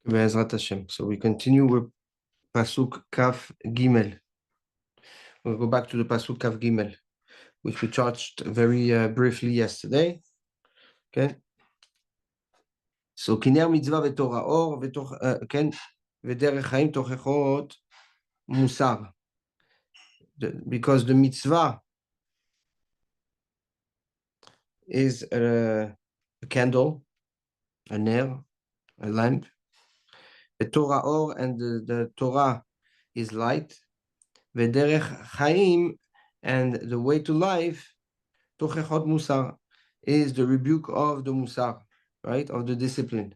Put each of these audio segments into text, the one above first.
Be'ezrat Hashem. So we continue with Pasuk Kaf Gimel. We'll go back to the Pasuk Kaf Gimel, which we touched very briefly yesterday. Okay. So Kiner mitzvah v'torah or v'derech chaim tochechot musar. Because the mitzvah is a candle, a ner, a lamp. The Torah or and the Torah is light. V'derech chaim, and the way to life, tochechot musar, is the rebuke of the musar, right, of the discipline.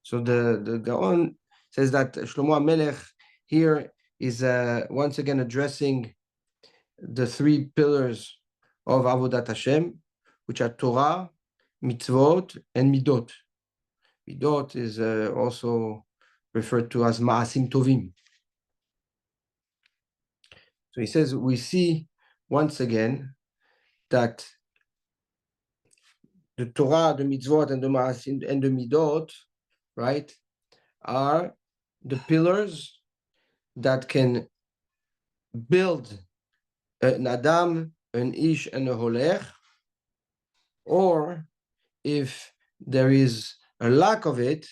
So the Gaon says that Shlomo HaMelech here is once again addressing the three pillars of Avodat Hashem, which are Torah, Mitzvot, and Midot. Midot is also referred to as Ma'asim Tovim. So he says, we see once again that the Torah, the Mitzvot, and the Ma'asim, and the Midot, right, are the pillars that can build an Adam, an Ish, and a Holech, or if there is a lack of it,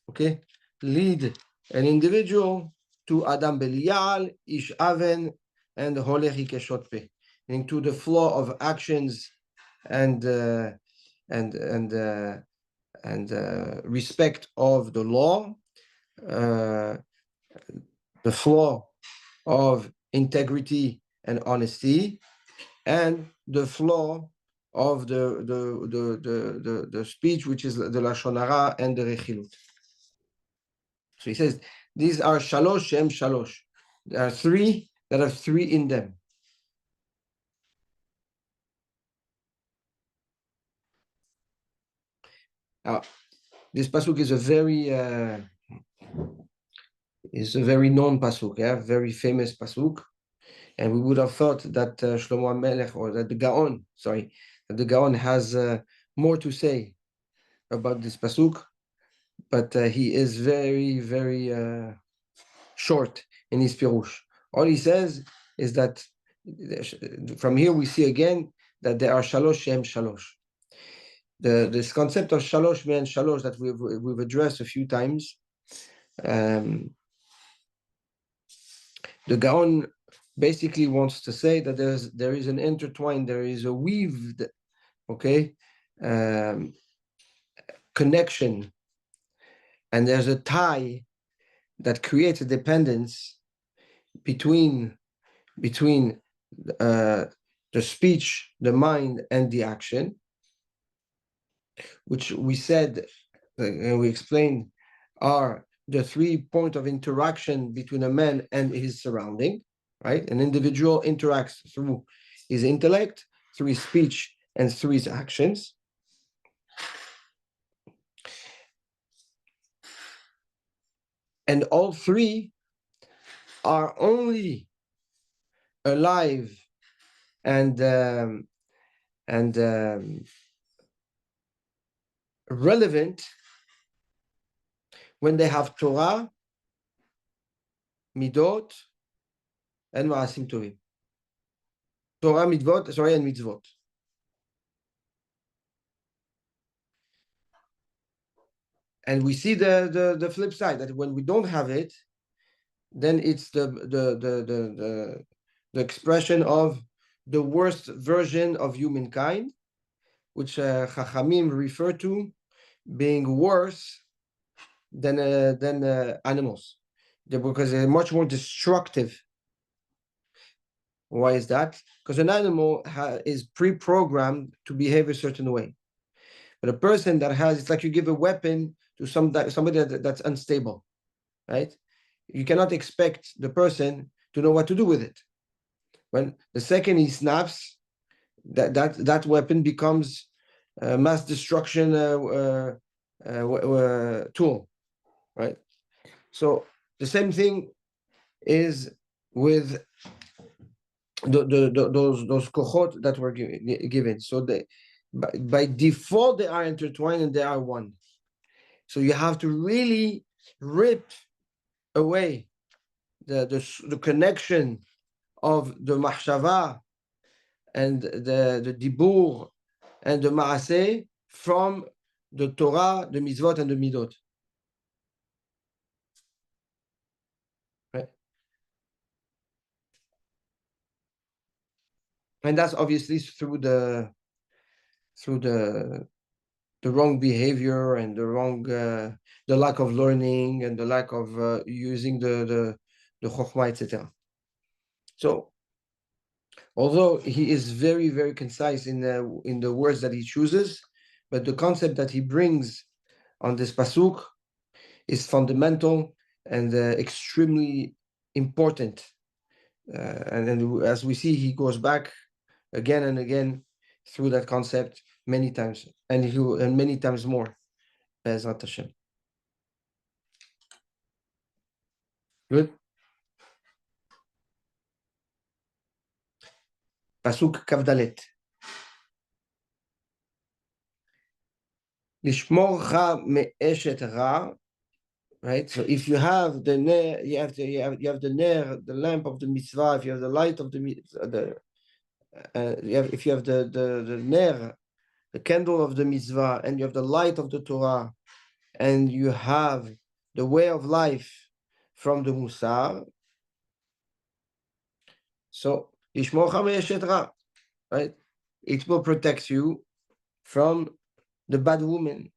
okay, lead an individual to Adam Belial, Ish Aven, and Holech Ikeshot Peh, into the flow of actions and respect of the law, the flow of integrity and honesty, and the flow of the speech, which is the Lashon Hara and the Rechilut. So he says, these are Shalosh Shem Shalosh. There are three that have three in them. Now, this pasuk is a very known pasuk, yeah, very famous pasuk, and we would have thought that Shlomo HaMelech, or that the Gaon, that the Gaon has more to say about this pasuk, but he is very, very short in his pirush. All he says is that from here we see again that there are Shalosh Shem Shalosh. This concept of Shalosh and Shalosh that we've addressed a few times, the Gaon basically wants to say that there is an intertwined, there is a weaved, connection, and there's a tie that creates a dependence between the speech, the mind, and the action, which we said and we explained are the 3 points of interaction between a man and his surrounding, right? An individual interacts through his intellect, through his speech, and through his actions. And all three are only alive and relevant when they have Torah, Midot, and Ma'asim Tovim. Torah, and Mitzvot. And we see the flip side, that when we don't have it, then it's the expression of the worst version of humankind, which Chachamim refer to being worse than animals, because they're much more destructive. Why is that? Because an animal is pre-programmed to behave a certain way. But a person that has, it's like you give a weapon to somebody that's unstable, right? You cannot expect the person to know what to do with it. When the second he snaps, that weapon becomes a mass destruction tool, right? So the same thing is with those kochot that were given. So by default they are intertwined and they are one. So you have to really rip away the connection of the mahshava and the dibur and the maaseh from the Torah, the mitzvot, and the midot. Right? And that's obviously through the wrong behavior and the lack of learning and the lack of using the chokhmah, etc. So, although he is very, very concise in the words that he chooses, but the concept that he brings on this pasuk is fundamental and extremely important. And as we see, he goes back again and again through that concept many times, and many times more. Be'ezrat Hashem. Good. Pasuk Kavdalet. Lishmorcha me'eshet ra. Right. So if you have the ner, you have the ner, the lamp of the mitzvah. If you have the light of if you have the ner, the candle of the mitzvah, and you have the light of the Torah, and you have the way of life from the Musar. So Ishmocha me'eshet ra. Right. It will protect you from the bad woman,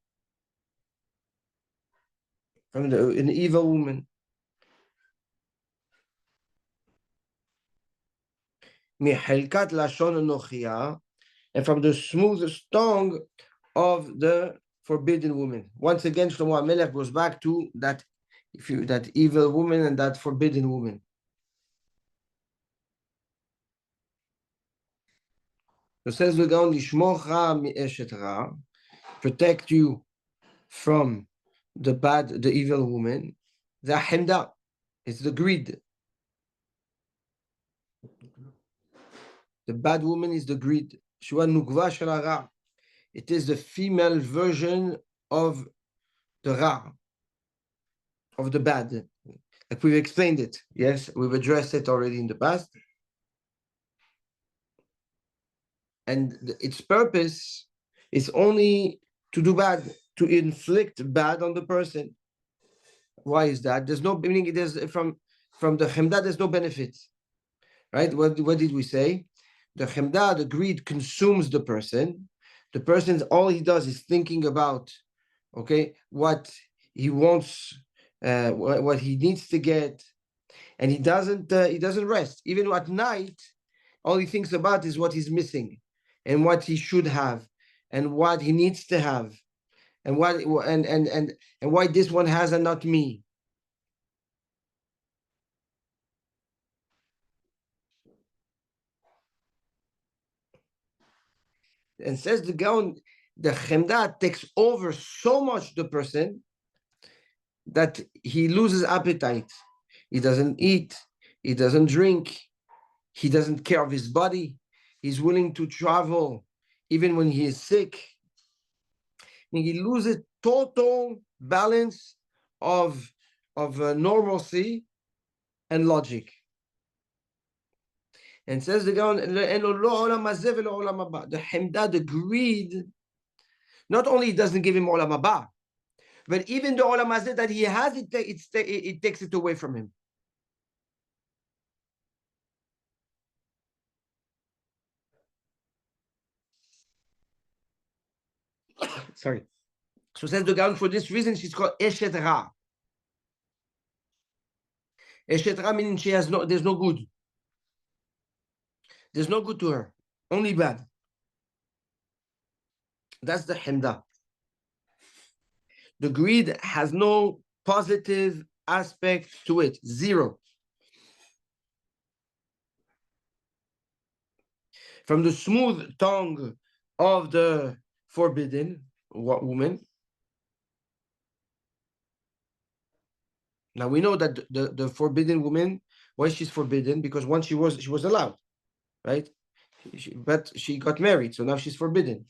from an evil woman. Mihelkat lashon nochia, and from the smoothest tongue of the forbidden woman. Once again, Shlomo HaMelech goes back to that evil woman and that forbidden woman. So says the Gaon, Lishmocha mi'eshet ra, protect you from the evil woman. The hemda, it's the greed. The bad woman is the greed. Shua nukva shel hara. It is the female version of the ra, of the bad. Like we've explained it. Yes, we've addressed it already in the past. And its purpose is only to do bad, to inflict bad on the person. Why is that? There's no meaning. There's from the chemda, there's no benefit. Right? What did we say? The chemda, the greed, consumes the person. The person, all he does is thinking about, okay, what he wants, what he needs to get, and he doesn't rest. Even at night, all he thinks about is what he's missing, and what he should have, and what he needs to have, and why this one has and not me. And says the Gaon, the chemda takes over so much the person that he loses appetite. He doesn't eat, he doesn't drink, he doesn't care of his body. He's willing to travel even when he is sick. And he loses total balance of normalcy and logic. And says the Gaon, the hemda, the greed, not only doesn't give him olam haba, but even the olam hazeh that he has, it takes it away from him. Sorry. So says the Gaon, for this reason, she's called Eshet Ra. Eshet Ra meaning there's no good. There's no good to her, only bad. That's the hemda. The greed has no positive aspect to it, zero. From the smooth tongue of the forbidden woman. Now we know that the forbidden woman, why she's forbidden? Because once she was allowed, right? But she got married, so now she's forbidden.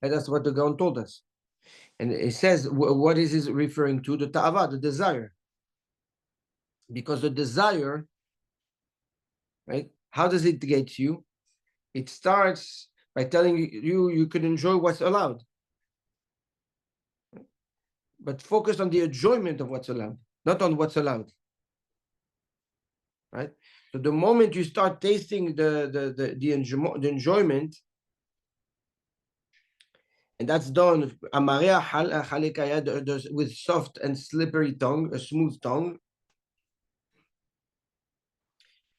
And that's what the Gaon told us. And it says, what is it referring to? The ta'ava, the desire. Because the desire, right? How does it get you? It starts by telling you can enjoy what's allowed. But focus on the enjoyment of what's allowed, not on what's allowed. Right? So the moment you start tasting the enjoyment, and that's done with soft and slippery tongue, a smooth tongue.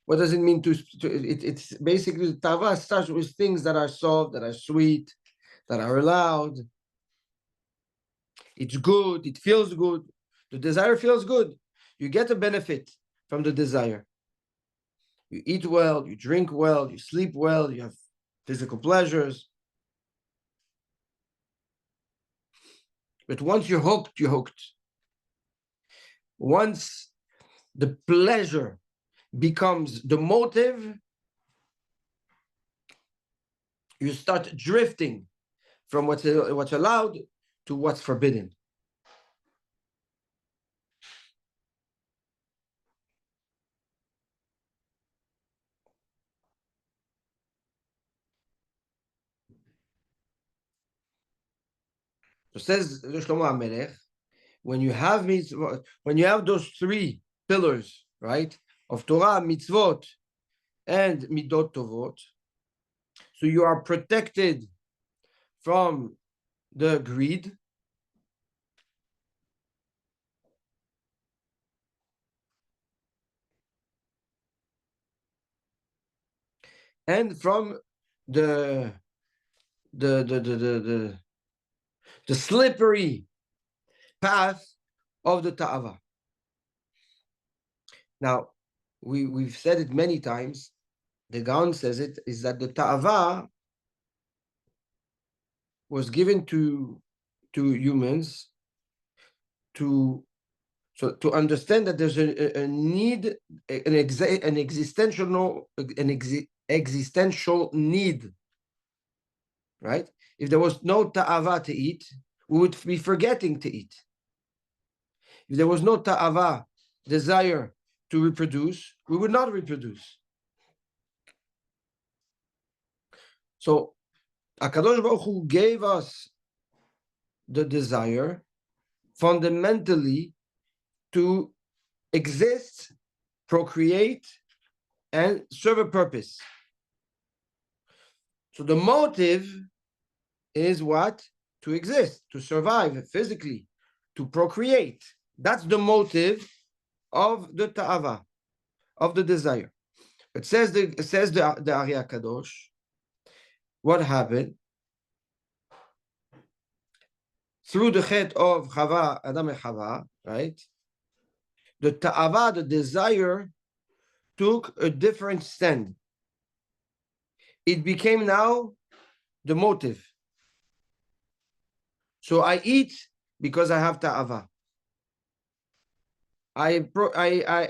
What does it mean it's basically tava starts with things that are soft, that are sweet, that are allowed. It's good, it feels good. The desire feels good. You get a benefit from the desire. You eat well, you drink well, you sleep well, you have physical pleasures. But once you're hooked, you're hooked. Once the pleasure becomes the motive, you start drifting from what's allowed to what's forbidden. So says Shlomo HaMelech, when you have those three pillars, right, of Torah, mitzvot, and midot tovot, so you are protected from the greed, and from the the the the the, the, the slippery path of the ta'ava. Now, we've said it many times. The Gaon says it is that the ta'ava was given to humans to understand that there's a need, an existential need, right? If there was no ta'ava to eat, we would be forgetting to eat. If there was no ta'ava, desire to reproduce, we would not reproduce. So HaKadosh Baruch Hu gave us the desire fundamentally to exist, procreate, and serve a purpose. So the motive is what? To exist, to survive physically, to procreate. That's the motive of the ta'ava, of the desire. It says the Ari HaKadosh, what happened? Through the chet of Chava, Adam and Chava, right? The ta'ava, the desire, took a different stand. It became now the motive. So I eat because I have ta'ava. I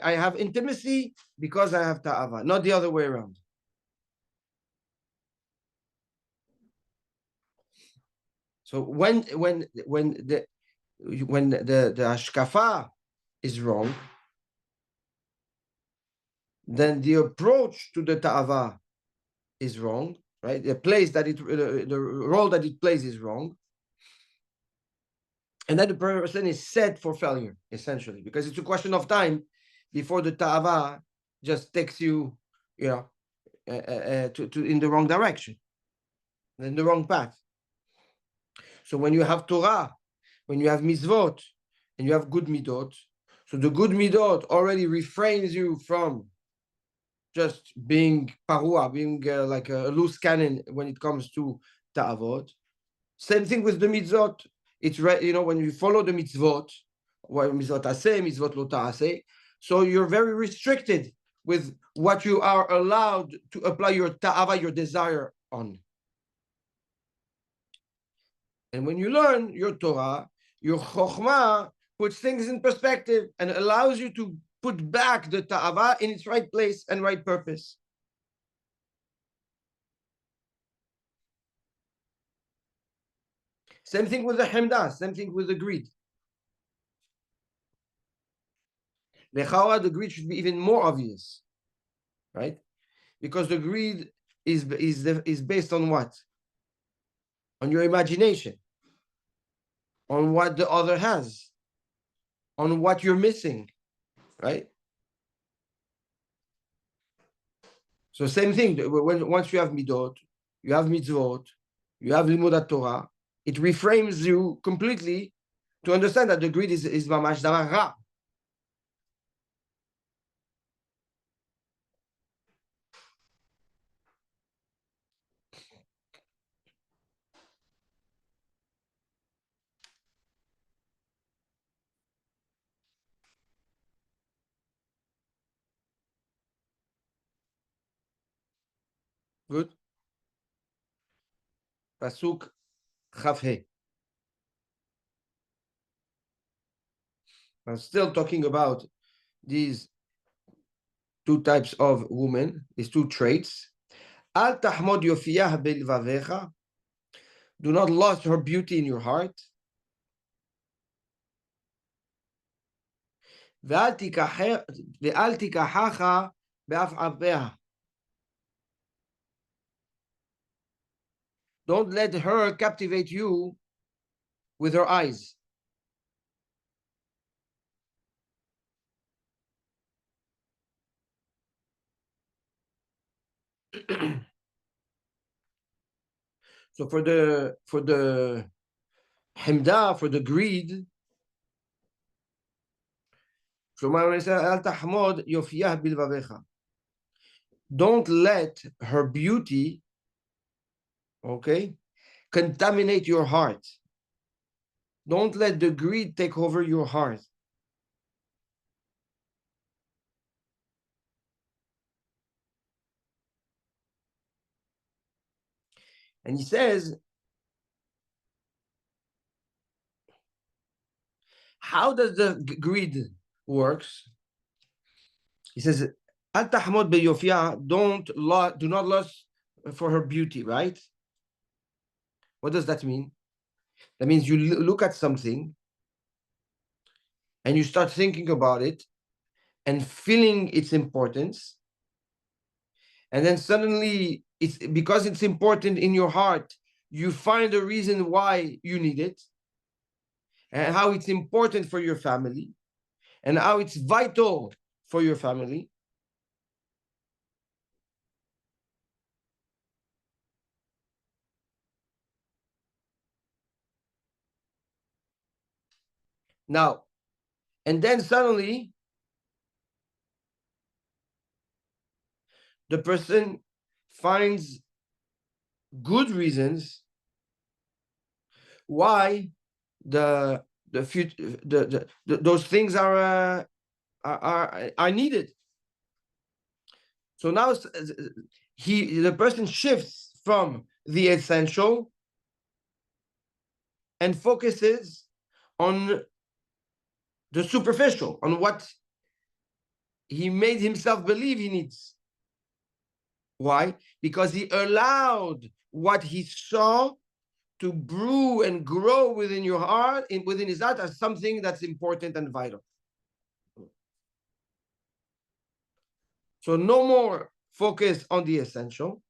have intimacy because I have ta'ava, not the other way around. So when the hashkafa is wrong, then the approach to the ta'ava is wrong, right? The place that the role that it plays is wrong, and then the person is set for failure essentially, because it's a question of time before the ta'ava just takes you, to in the wrong direction, in the wrong path. So when you have Torah, when you have mitzvot, and you have good midot, so the good midot already refrains you from just being parua, being like a loose cannon when it comes to ta'avot. Same thing with the mitzvot. It's right, when you follow the mitzvot, mitzvot aseh, mitzvot lo ta'aseh, so you're very restricted with what you are allowed to apply your ta'ava, your desire on. And when you learn your Torah, your chokhmah puts things in perspective and allows you to put back the ta'ava in its right place and right purpose. Same thing with the hemda, same thing with the greed. The greed should be even more obvious, right? Because the greed is based on what? On your imagination, on what the other has, on what you're missing, right? So same thing. Once you have midot, you have mitzvot, you have limudat Torah, it reframes you completely to understand that the greed is mamash davar ra. Good. Pasuk Chaf. I'm still talking about these two types of women, these two traits. Al tahmod yofiyah belvavecha. Do not lose her beauty in your heart. ואל תיקחך באף אביה. Don't let her captivate you with her eyes. So for the himda, for the greed, don't let her beauty, okay, contaminate your heart. Don't let the greed take over your heart. And he says, how does the greed works? He says, Al tahmod beyofia, do not lust for her beauty, right? What does that mean? That means you look at something and you start thinking about it and feeling its importance. And then suddenly, it's because it's important in your heart, you find a reason why you need it and how it's important for your family and how it's vital for your family. Now, and then suddenly, the person finds good reasons why the future those things are needed. So now the person shifts from the essential and focuses on the superficial, on what he made himself believe he needs. Why? Because he allowed what he saw to brew and grow within your heart, within his heart, as something that's important and vital. So no more focus on the essential.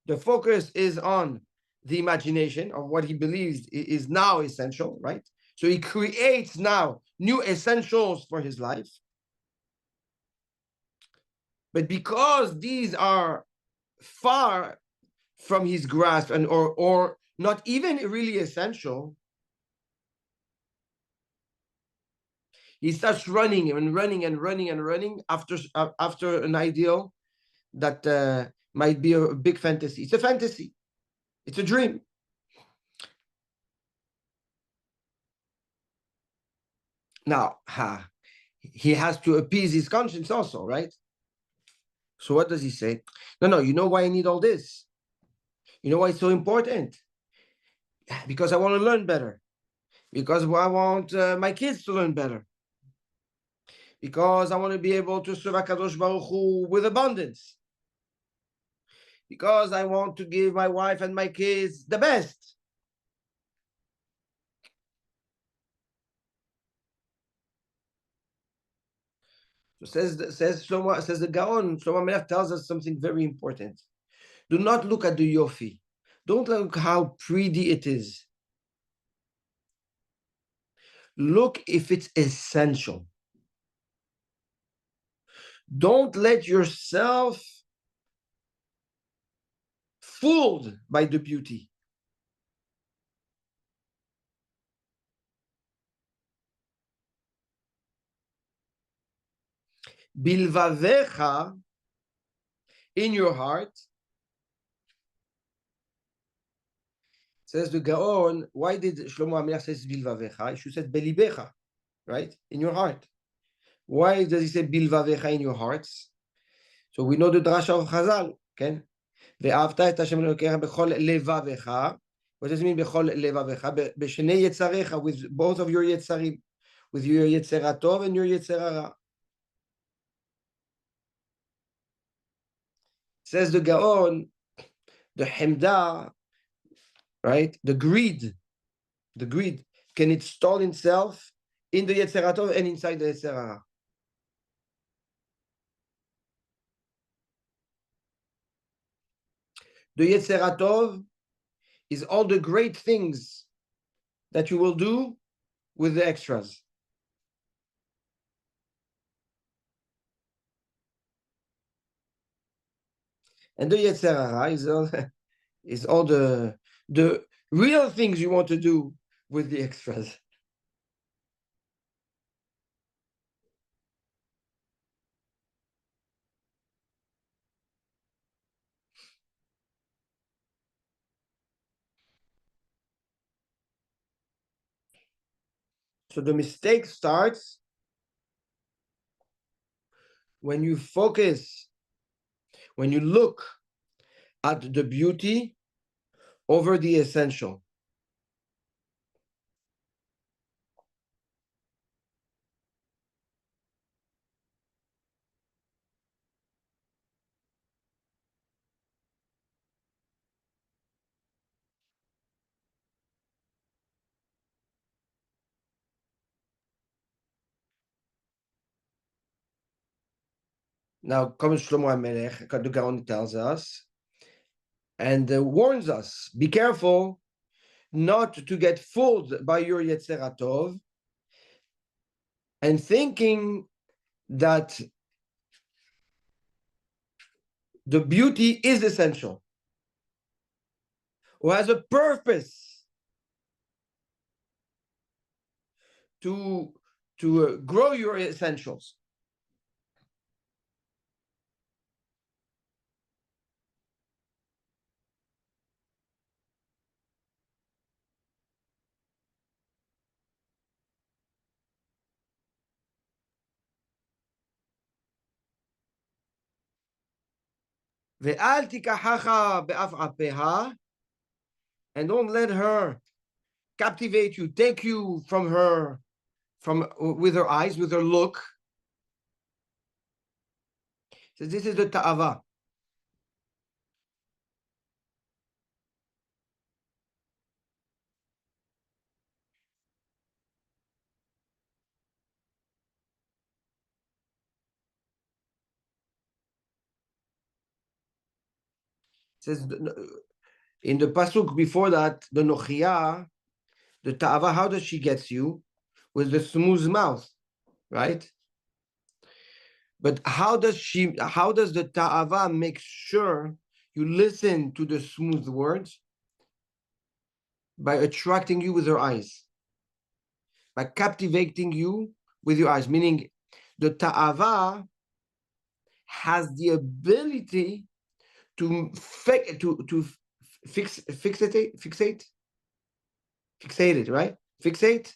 The focus is on the imagination of what he believes is now essential, right? So he creates now new essentials for his life. But because these are far from his grasp and or not even really essential, he starts running and running and running and running after an ideal that might be a big fantasy. It's a fantasy. It's a dream. Now, he has to appease his conscience also, right? So what does he say? No, you know why I need all this? You know why it's so important? Because I want to learn better. Because I want my kids to learn better. Because I want to be able to serve HaKadosh Baruch Hu with abundance. Because I want to give my wife and my kids the best. So says the Gaon, Shlomo Melech tells us something very important. Do not look at the yofi. Don't look how pretty it is. Look if it's essential. Don't let yourself fooled by the beauty. Bilvavecha, in your heart, says the Gaon. Why did Shlomo HaMelech says bilvavecha? He should say belibecha, right? In your heart. Why does he say bilvavecha in your hearts? So we know the drasha of Chazal, okay? ואהבת את השם אלוקיך בכל לבביך. What does it mean בכל לבביך? בשני יצריך, with both of your יצרים, with your יצר הטוב and your יצר הרע. Says the Gaon, the Hemdah, right? The greed can install itself in the Yetzer HaTov and inside the Yetzer Hara. The Yetzer HaTov is all the great things that you will do with the extras. And the Yetzer Hara is all the real things you want to do with the extras. So the mistake starts when you focus, when you look at the beauty over the essential. Now comes Shlomo HaMelech, the Gaon tells us, and warns us, be careful not to get fooled by your Yetzer HaTov and thinking that the beauty is essential or has a purpose to grow your essentials. ואל תיקחך באף אפיها, and don't let her captivate you, take you from her, from with her eyes, with her look. So this is the ta'ava. It says in the pasuk before that, the nochia, the ta'ava, how does she get you? With the smooth mouth, right? But how does the ta'ava make sure you listen to the smooth words? By attracting you with her eyes, by captivating you with your eyes, meaning the ta'ava has the ability to fixate it, right? Fixate,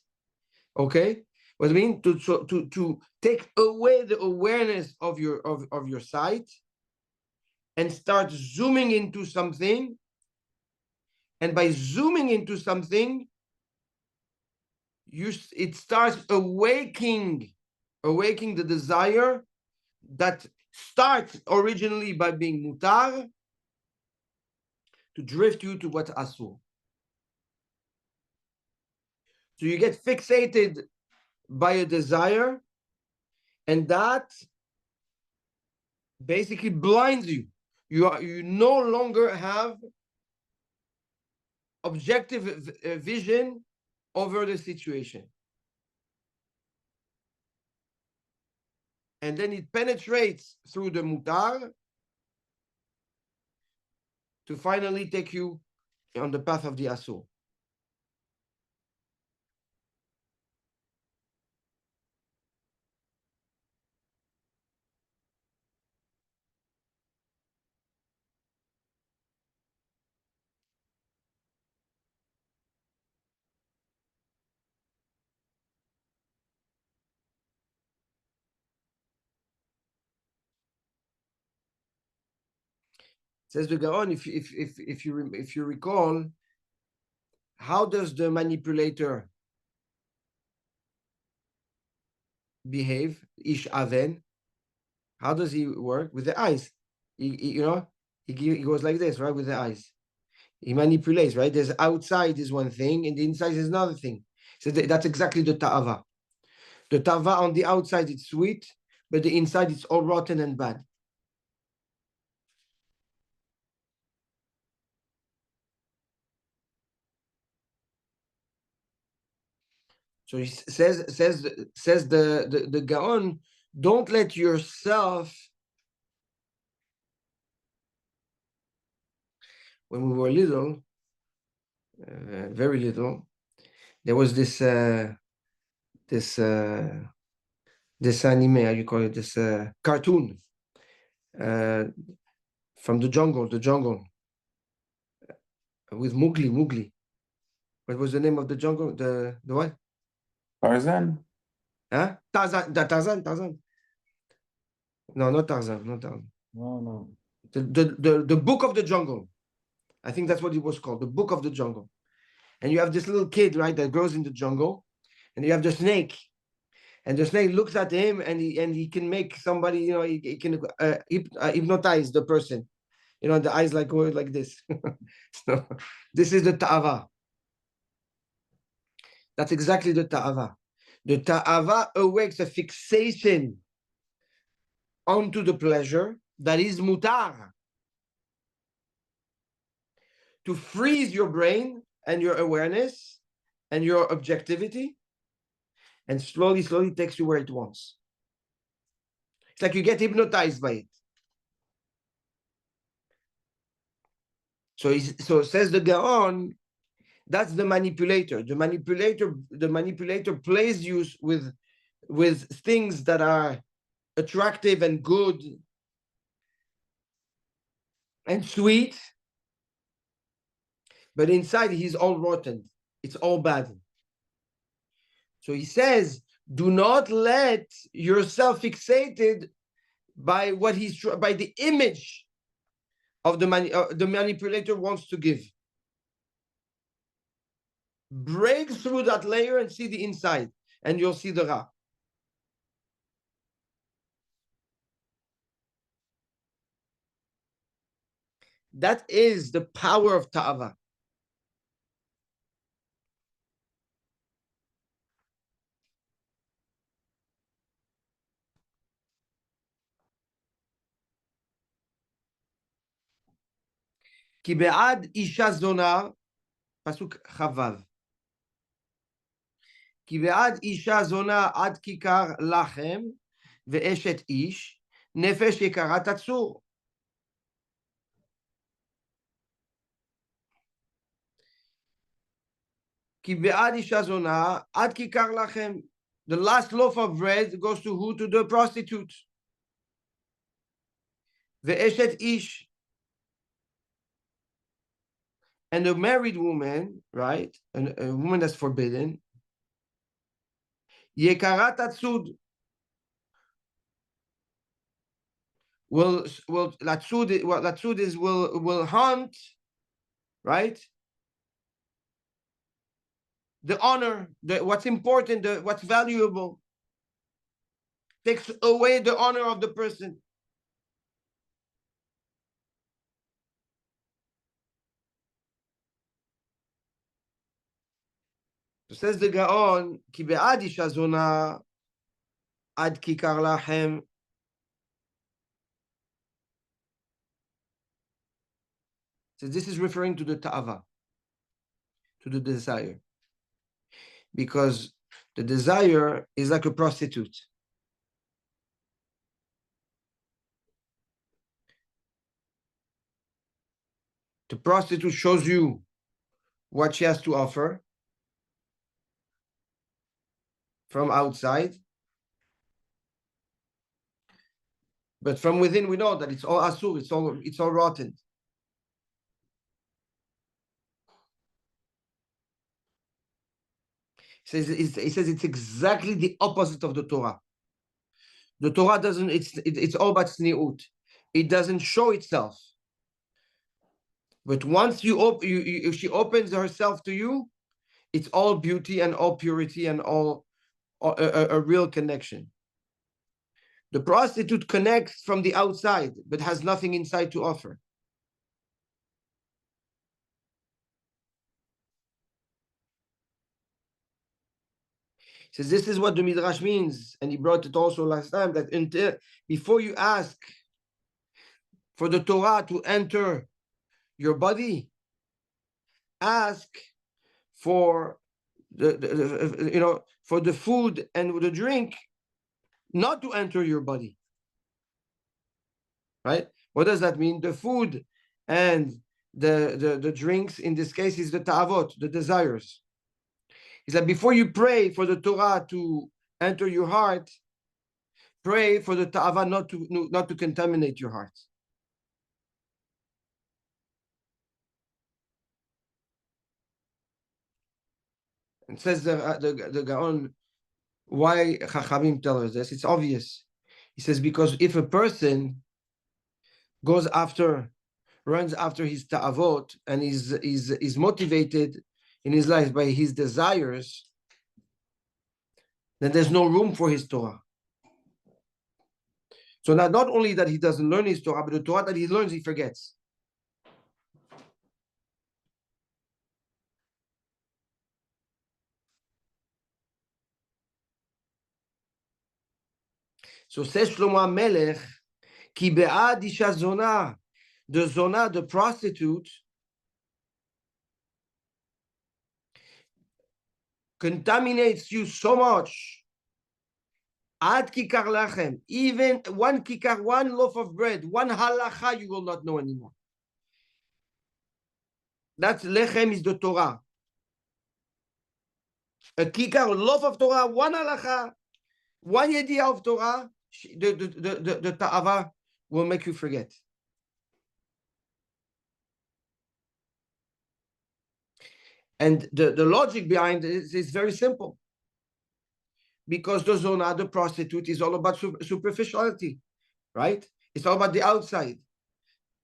okay? What I mean to take away the awareness of your sight and start zooming into something, and by zooming into something, it starts awaking the desire that starts originally by being mutar to drift you to what's asur. So you get fixated by a desire, and that basically blinds you. You no longer have objective vision over the situation. And then it penetrates through the mutar to finally take you on the path of the asur. Says the Gaon, if you recall, how does the manipulator behave? Ish aven. How does he work with the eyes? He goes like this, right, with the eyes. He manipulates, right? There's outside is one thing, and the inside is another thing. So that's exactly the ta'ava. The ta'ava on the outside it's sweet, but the inside it's all rotten and bad. So he says the Gaon, don't let yourself. When we were little, very little, there was this this anime, how you call it, this cartoon uh, from the jungle with Mowgli. What was the name of the jungle? The what? Tarzan? Huh? Tarzan. No, not Tarzan, not Tarzan. No. The Book of the Jungle. I think that's what it was called, the Book of the Jungle. And you have this little kid, right, that grows in the jungle, and you have the snake, and the snake looks at him, and he can make somebody, he can hypnotize the person, the eyes like go like this. So this is the ta'ava. That's exactly the ta'ava. The ta'ava awakes a fixation onto the pleasure that is mutar, to freeze your brain and your awareness and your objectivity, and slowly takes you where it wants. It's like you get hypnotized by it. So says the Gaon, that's the manipulator. The manipulator plays you with things that are attractive and good and sweet, but inside he's all rotten. It's all bad. So he says, do not let yourself fixated by by the image of the manipulator wants to give. Break through that layer and see the inside, and you'll see the Ra. That is the power of Ta'ava. כי בעד אישה זונה, פסוק חו"ב. כי בעד אישה זונה עד כיכר לחם, ואשת איש, נפש יקרה תצור. כי בעד אישה זונה עד כיכר לחם. The last loaf of bread goes to who? To the prostitute. ואשת איש. And a married woman, right? A woman that's forbidden. יקרה תצוד. Latsud is will hunt, right? The honor, what's important, what's valuable, takes away the honor of the person. So says the Gaon, ki be'ad isha zona ad kikar lachem. So this is referring to the ta'ava, to the desire. Because the desire is like a prostitute. The prostitute shows you what she has to offer from outside. But from within, we know that it's all asur, it's all rotten. He says it's exactly the opposite of the Torah. The Torah doesn't, it's all about tzniut. It doesn't show itself. But once if she opens herself to you, it's all beauty and all purity and all a real connection. The prostitute connects from the outside, but has nothing inside to offer. He says this is what the Midrash means, and he brought it also last time, that before you ask for the Torah to enter your body, ask for for the food and the drink not to enter your body. Right? What does that mean? The food and the drinks in this case is the ta'avot, the desires. It's like before you pray for the Torah to enter your heart, pray for the ta'ava not to contaminate your heart. And says the Gaon, why Chachamim tell us this? It's obvious. He says because if a person runs after his ta'avot and is motivated in his life by his desires, then there's no room for his Torah. So not only that he doesn't learn his Torah, but the Torah that he learns, he forgets. So says Shlomo HaMelech, Ki be'ad isha zona, the prostitute, contaminates you so much. Ad kikar lachem, even one kikar, one loaf of bread, one halacha, you will not know anymore. That's lechem is the Torah. A kikar, a loaf of Torah, one halacha, one yediyah of Torah, the ta'ava will make you forget. And the logic behind it is very simple. Because the zona, the prostitute, is all about superficiality, right? It's all about the outside.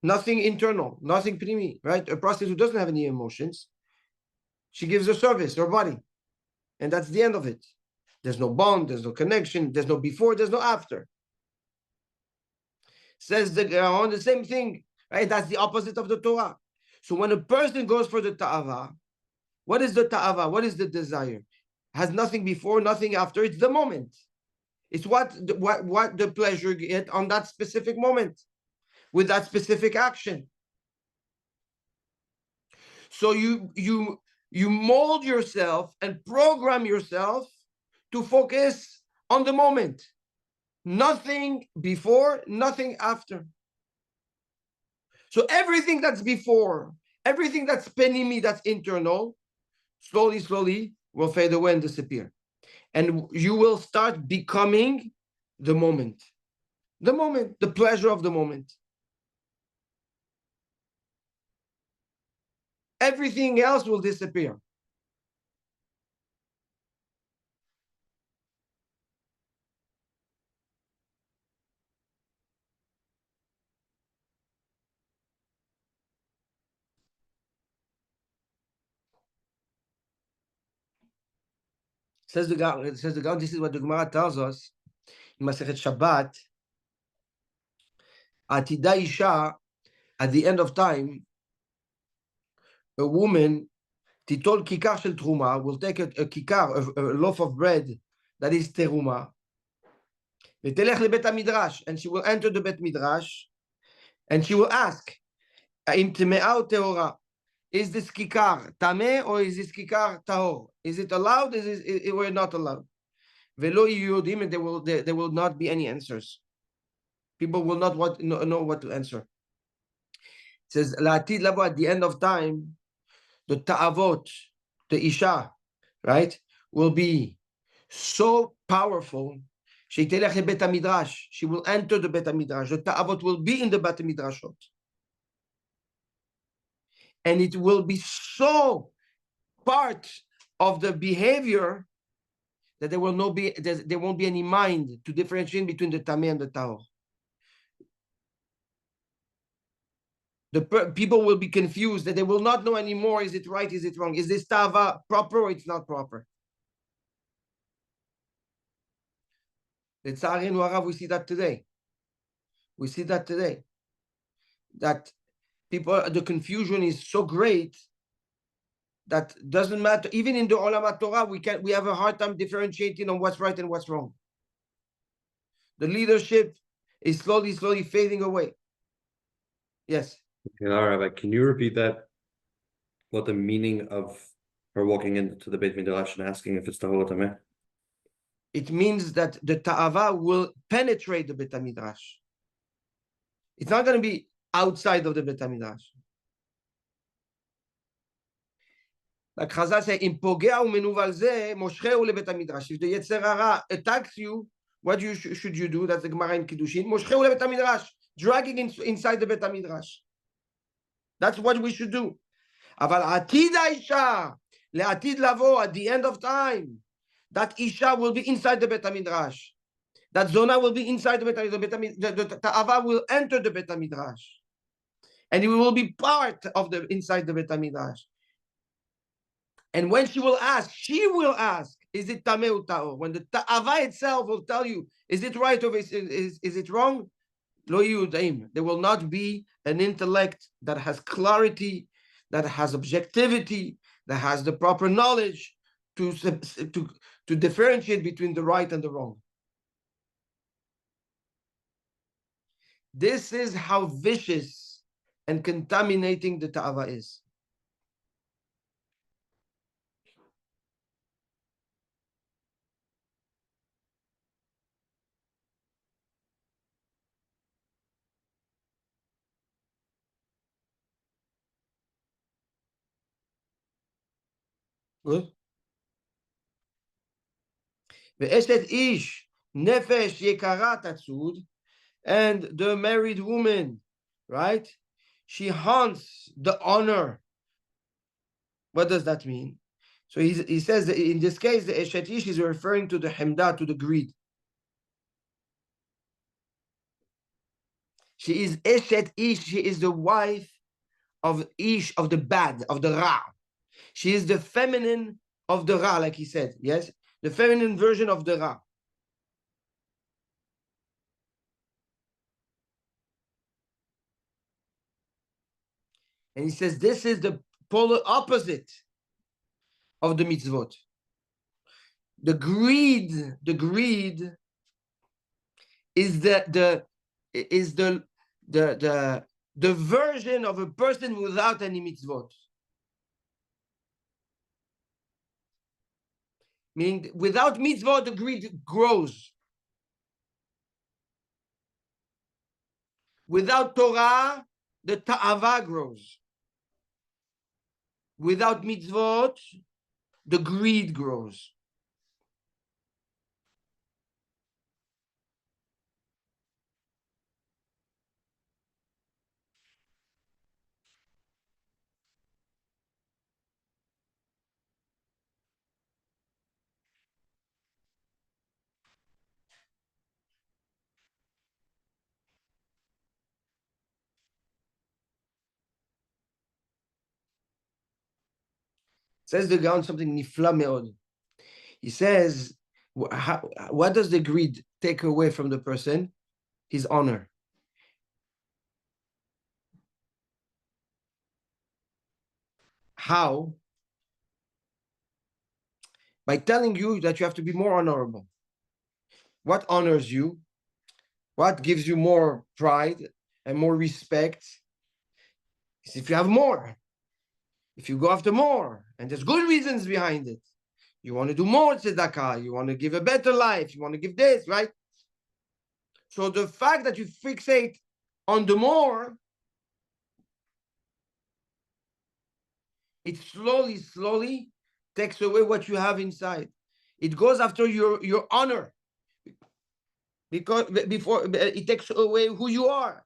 Nothing internal, nothing primi, right? A prostitute doesn't have any emotions. She gives a service, her body. And that's the end of it. There's no bond, there's no connection, there's no before, there's no after. Says the same thing, right? That's the opposite of the Torah. So when a person goes for the ta'ava, what is the ta'ava? What is the desire? Has nothing before, nothing after. It's the moment. It's what the pleasure get on that specific moment with that specific action. So you mold yourself and program yourself to focus on the moment. Nothing before, nothing after. So everything that's before, everything that's penimi, that's internal, slowly will fade away and disappear. And you will start becoming the moment, the pleasure of the moment. Everything else will disappear. Says the God, this is what the Gemara tells us in Masechet Shabbat. Atida Isha, at the end of time, a woman, titol kikar shel truma, will take a kikar, a loaf of bread that is teruma, v'telech lebet midrash, and she will enter the bet midrash, and she will ask, האם טמאה או טהורה? Is this כיכר טמא or is this כיכר טהור? Is it allowed or not allowed? ולא יהיו יודעים, and there will not be any answers. People will not know what to answer. It says, לעתיד לבוא, at the end of time, the ta'avot, the isha, right, will be so powerful. She will enter the Bet HaMidrash. The ta'avot will be in the Bet HaMidrashot. And it will be so part of the behavior that there won't be any mind to differentiate between the tameh and the tahor. The people will be confused, that they will not know anymore, is it right, is it wrong? Is this tava proper or it's not proper? L'tzarenu harav, we see that today. We see that today. That people, the confusion is so great that doesn't matter. Even in the Olam HaTorah, we have a hard time differentiating on what's right and what's wrong. The leadership is slowly fading away. Yes. Okay, all right, but can you repeat that? What the meaning of her walking into the Beit Midrash and asking if it's Tahor or Tameh? It means that the ta'ava will penetrate the Bet HaMidrash. It's not going to be outside of the Bet HaMidrash. Like Chazal say, "Im pogea umenuval ze moshcheu lebet HaMidrash." If the Yetzer Hara attacks you, what should you do? That's the Gemara in Kiddushin. Moshcheu lebet HaMidrash, dragging inside the Bet HaMidrash. That's what we should do. אבל עתיד האישה, לעתיד לבוא, at the end of time, that Isha will be inside the Bet HaMidrash. That Zona will be inside the Bet HaMidrash. The Ta'ava will enter the Bet HaMidrash. And it will be part of the inside the Bet HaMidrash. And when she will ask, is it Tameh or Ta'or? When the Ta'ava itself will tell you, is it right or is it wrong? Lo yudaim. There will not be an intellect that has clarity, that has objectivity, that has the proper knowledge to differentiate between the right and the wrong. This is how vicious and contaminating the ta'ava is. Good. Ve'eshet ish nefesh yekara tatzud, and the married woman, right? She haunts the honor. What does that mean? So he says that in this case, the eshet ish is referring to the hemda, to the greed. She is eshet ish. She is the wife of ish, of the bad, of the ra. She is the feminine of the ra, like he said. Yes, the feminine version of the ra. And he says this is the polar opposite of the mitzvot. The greed is the version of a person without any mitzvot. Meaning, without mitzvot, the greed grows. Without Torah, the ta'ava grows. Without mitzvot, the greed grows. Says the Gaon something nifla meod. He says, what does the greed take away from the person? His honor. How? By telling you that you have to be more honorable. What honors you? What gives you more pride and more respect? If you have more, if you go after more, and there's good reasons behind it, you want to do more tzedakah, you want to give a better life, you want to give this, right? So the fact that you fixate on the more, it slowly takes away what you have inside. It goes after your honor, because before it takes away who you are.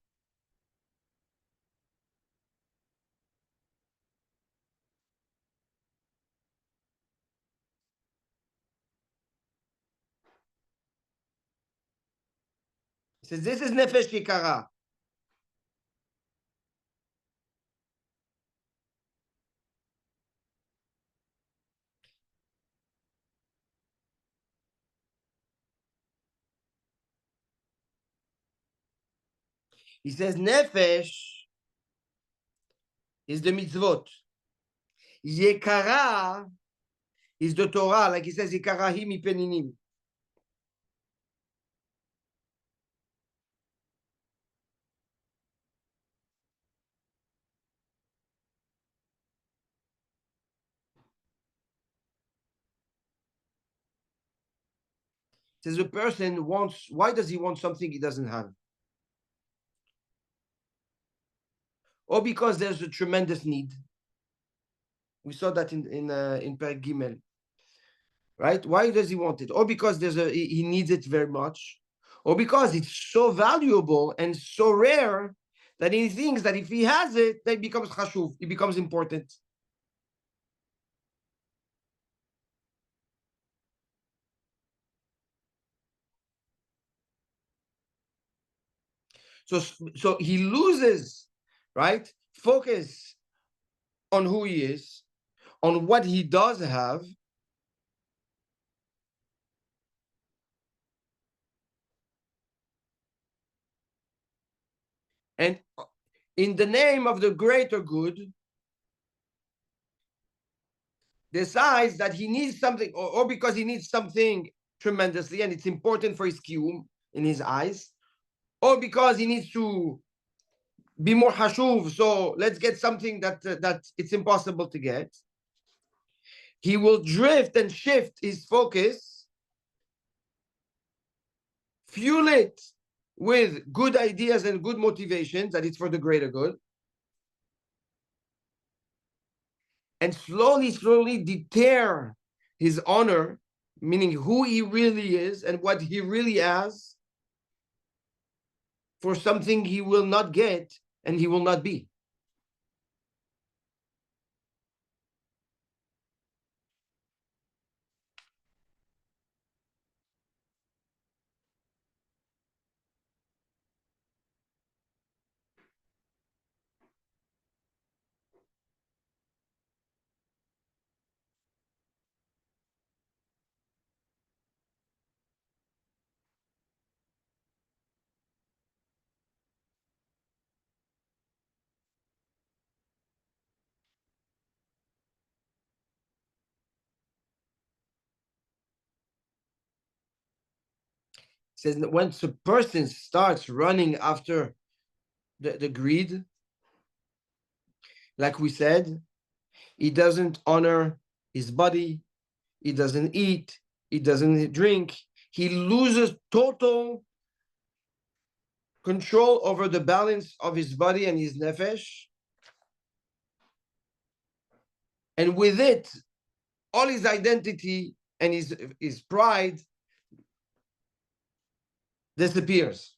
He says, this is nefesh yikara. He says, nefesh is the mitzvot. Yekara is the Torah, like he says, Yikarahim mipeninim. Says a person wants, why does he want something he doesn't have? Or because there's a tremendous need. We saw that in Perek Gimel, right? Why does he want it? Or because he needs it very much, or because it's so valuable and so rare that he thinks that if he has it, then it becomes chashuv, it becomes important. So he loses, right, focus on who he is, on what he does have, and in the name of the greater good, decides that he needs something, or because he needs something tremendously, and it's important for his kiyum in his eyes, or because he needs to be more hashuv, so let's get something that it's impossible to get. He will drift and shift his focus, fuel it with good ideas and good motivations, that it's for the greater good, and slowly deter his honor, meaning who he really is and what he really has, for something he will not get and he will not be. Says that once a person starts running after the greed, like we said, he doesn't honor his body, he doesn't eat, he doesn't drink, he loses total control over the balance of his body and his nefesh. And with it, all his identity and his pride disappears.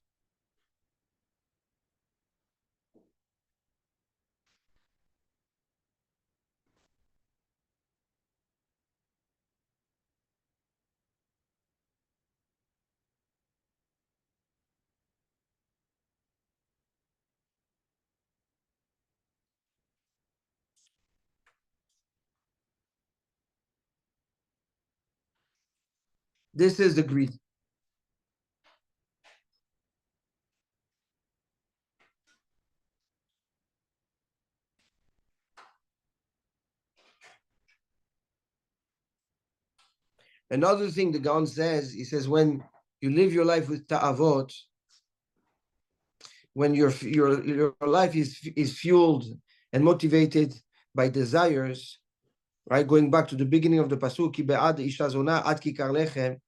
This is the greed. Another thing the Gaon says, he says, when you live your life with ta'avot, when your life is fueled and motivated by desires, right? Going back to the beginning of the pasuk, Ki be'ad isha zona ad kikar lechem,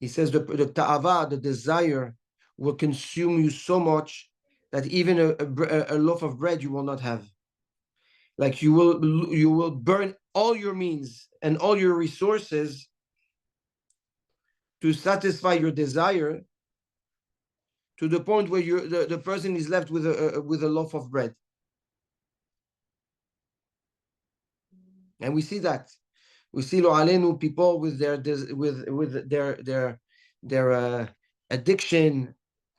he says the ta'ava, the desire, will consume you so much that even a loaf of bread you will not have. Like you will burn all your means and all your resources to satisfy your desire, to the point where the person is left with a loaf of bread. And we see that. We see lo alenu, people with their addiction,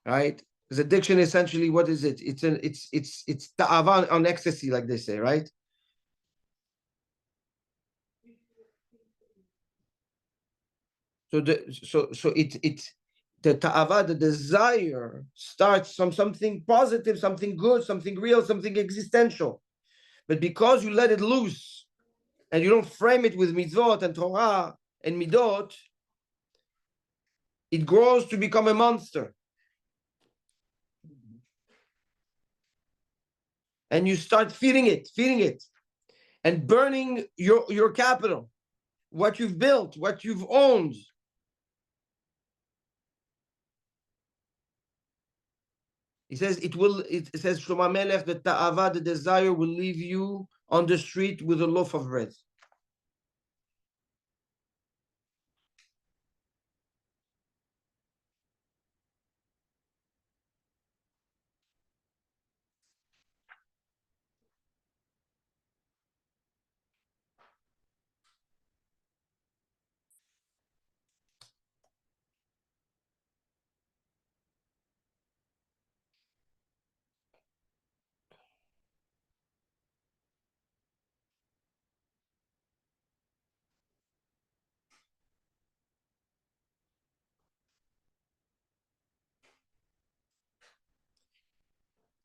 right? Because addiction, essentially, what is it? It's ta'ava on ecstasy, like they say, right? So the ta'ava, the desire, starts from something positive, something good, something real, something existential. But because you let it loose and you don't frame it with mitzvot and Torah and midot, it grows to become a monster. And you start feeding it, and burning your capital, what you've built, what you've owned. He says it says Shlomo Melech, the ta'ava, the desire, will leave you on the street with a loaf of bread.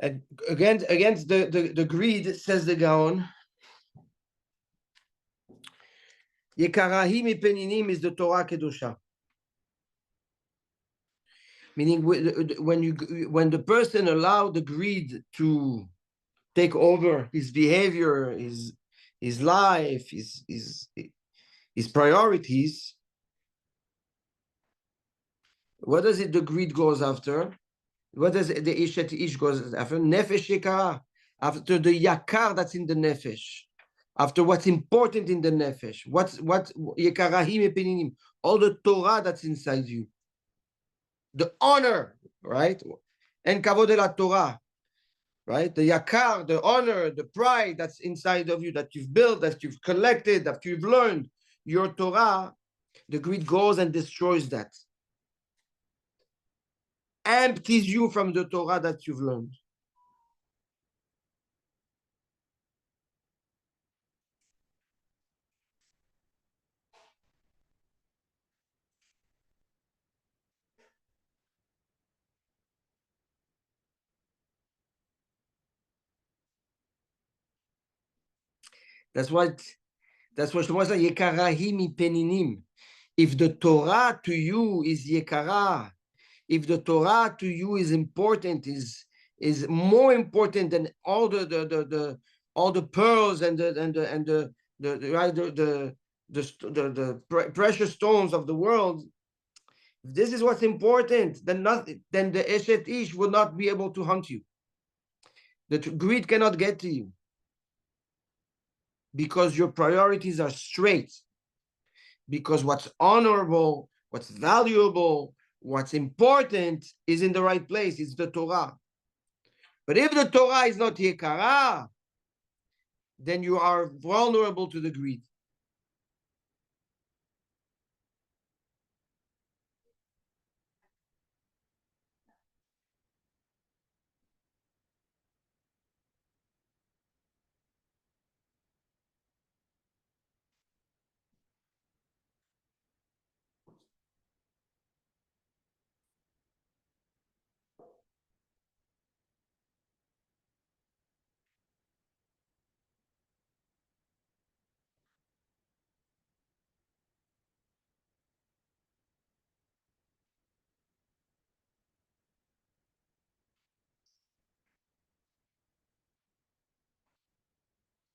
And against the greed, says the Gaon, Yekarahi mipeninim is the Torah Kedosha. Meaning when the person allowed the greed to take over his behavior, his life, his priorities, what does it the greed goes after? What does the Ishet Ish goes after? Nefesh Yekara, after the Yakar that's in the Nefesh, after what's important in the Nefesh, what Yekarahim Epininim, all the Torah that's inside you, the honor, right? And Kavod de la Torah, right? The Yakar, the honor, the pride that's inside of you, that you've built, that you've collected, that you've learned, your Torah, the greed goes and destroys that. Empties you from the Torah that you've learned. That's what Shlomo said, Yekarahi mi peninim. If the Torah to you is Yekara, if the Torah to you is important, is more important than all the pearls and the precious stones of the world, if this is what's important, then the Eshet Ish will not be able to hunt you. The greed cannot get to you because your priorities are straight. Because what's honorable, what's valuable, what's important is in the right place. It's the Torah. But if the Torah is not Yekara, then you are vulnerable to the greed.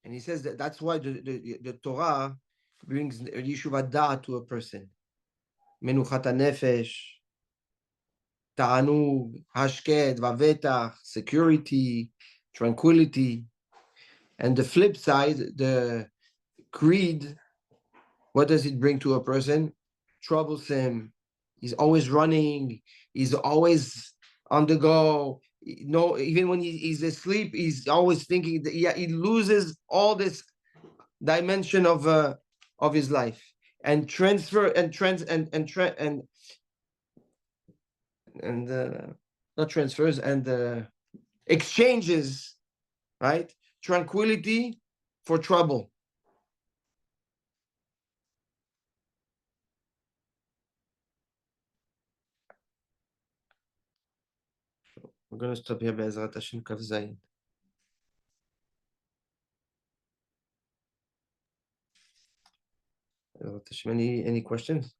And he says that that's why the Torah brings Yeshuv Da'at to a person. Menuchat nefesh, ta'anug, hashked, vavetach, security, tranquility. And the flip side, the greed, what does it bring to a person? Troublesome. He's always running. He's always on the go. No, even when he's asleep, he's always thinking that he loses all this dimension of his life and transfer and trans and not transfers and exchanges, right? Tranquility for trouble. We're going to stop here, Be'ezrat Hashem Kav Zayin. Any questions?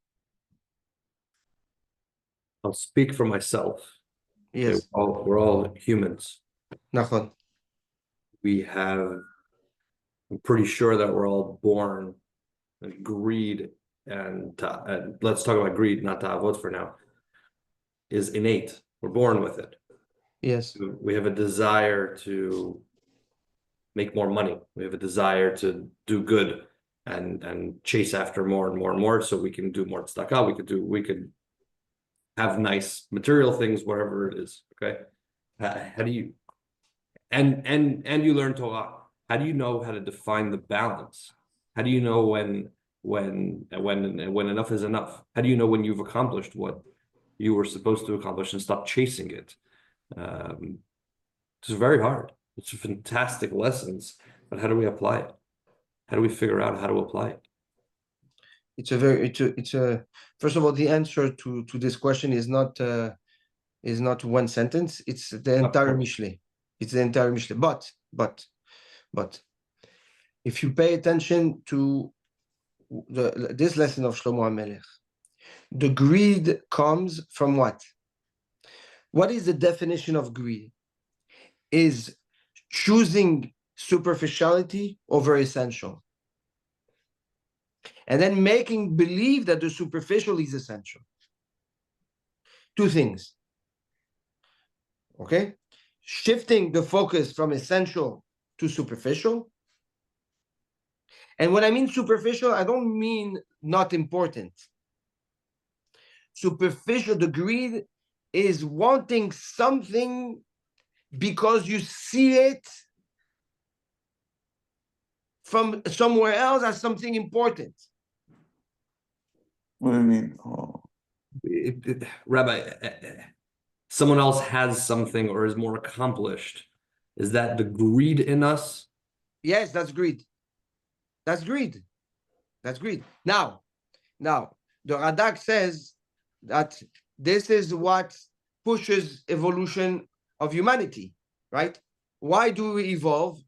I'll speak for myself. Okay, Yes. we're all humans. Nachon. I'm pretty sure that we're all born with greed, and let's talk about greed, not ta'avot for now, is innate. We're born with it. Yes. We have a desire to make more money. We have a desire to do good and chase after more and more and more, so we can do more tzedakah. We could have nice material things, whatever it is. Okay, how do you and you learn Torah? How do you know how to define the balance? How do you know when enough is enough? How do you know when you've accomplished what you were supposed to accomplish and stop chasing it? It's very hard. It's fantastic lessons, but how do we apply it? How do we figure out how to apply it? It's a first of all, the answer to this question is not one sentence. It's the entire Mishlei. It's the entire Mishlei. But if you pay attention to this lesson of Shlomo HaMelech, the greed comes from what? What is the definition of greed? Is choosing superficiality over essential. And then making believe that the superficial is essential. Two things. Okay? Shifting the focus from essential to superficial. And when I mean superficial, I don't mean not important. Superficial, the greed is wanting something because you see it from somewhere else as something important. What do you mean? Oh. Rabbi, someone else has something or is more accomplished. Is that the greed in us? Yes, that's greed. That's greed. That's greed. Now, the Radak says that this is what pushes evolution of humanity, right? Why do we evolve?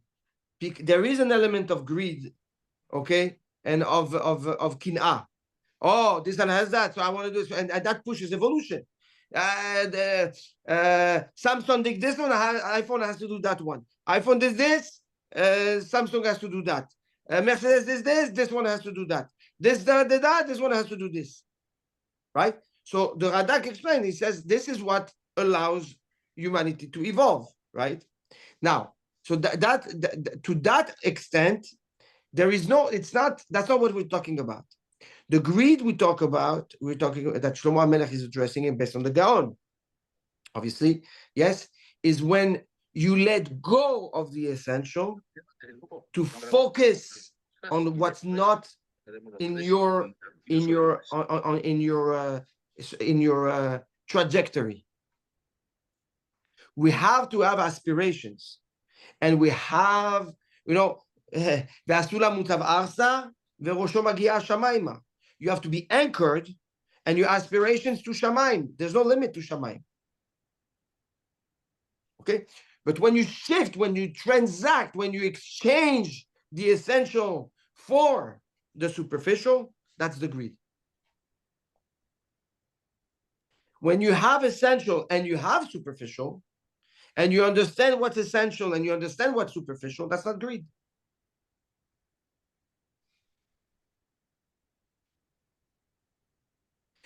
There is an element of greed, okay, and of kin'ah. Oh, this one has that, so I want to do this, and that pushes evolution. Samsung did this one, iPhone has to do that one. iPhone did this, Samsung has to do that. Mercedes did this one has to do that. This one has to do this. Right? So the Radak explained, he says, this is what allows humanity to evolve, right? Now, so that to that extent, there is no, it's not, that's not what we're talking about. The greed we're talking about that Shlomo HaMelech is addressing it based on the Gaon. Obviously, yes, is when you let go of the essential to focus on what's not in your trajectory. We have to have aspirations, and we have, you have to be anchored, and your aspirations to Shamayim. There's no limit to Shamayim. Okay, but when you shift, when you transact, when you exchange the essential for the superficial, that's the greed. When you have essential and you have superficial, and you understand what's essential and you understand what's superficial, that's not greed.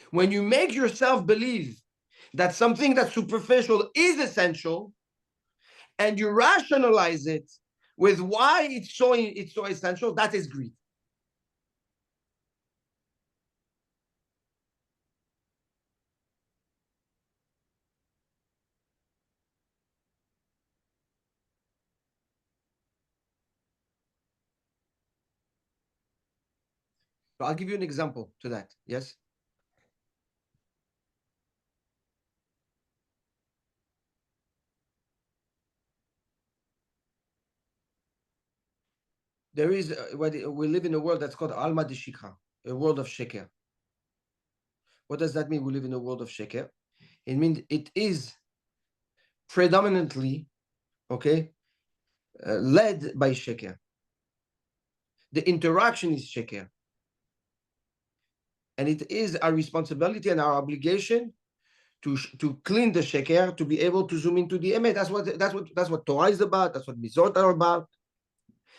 When you make yourself believe that something that's superficial is essential, and you rationalize it with why it's so essential, that is greed. So I'll give you an example to that. Yes. There is we live in a world that's called Alma de Shikha, a world of sheker. What does that mean? We live in a world of sheker. It means it is predominantly, okay, led by sheker. The interaction is sheker, and it is our responsibility and our obligation to clean the sheker, to be able to zoom into the emet. That's what Torah is about. That's what Mizot are about.